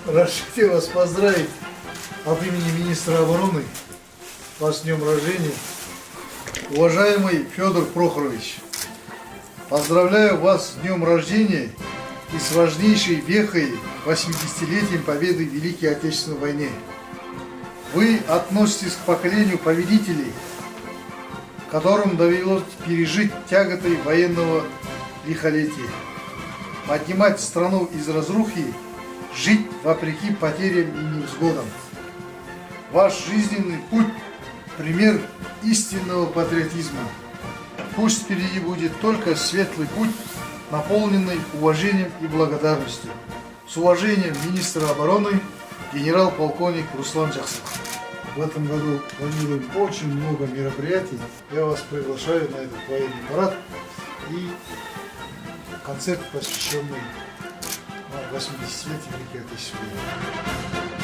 Разрешите вас поздравить от имени министра обороны вас с днем рождения. Уважаемый Федор Прохорович, поздравляю вас с днем рождения и с важнейшей вехой 80-летием победы в Великой Отечественной войне. Вы относитесь к поколению победителей, которым довелось пережить тяготы военного лихолетия, поднимать страну из разрухи, жить вопреки потерям и невзгодам. Ваш жизненный путь – пример истинного патриотизма. Пусть впереди будет только светлый путь, наполненный уважением и благодарностью. С уважением, министр обороны, генерал-полковник Руслан Жаксов. В этом году планируем очень много мероприятий. Я вас приглашаю на этот военный парад и концерт, посвященный 80-летию Великой Отечественной войны.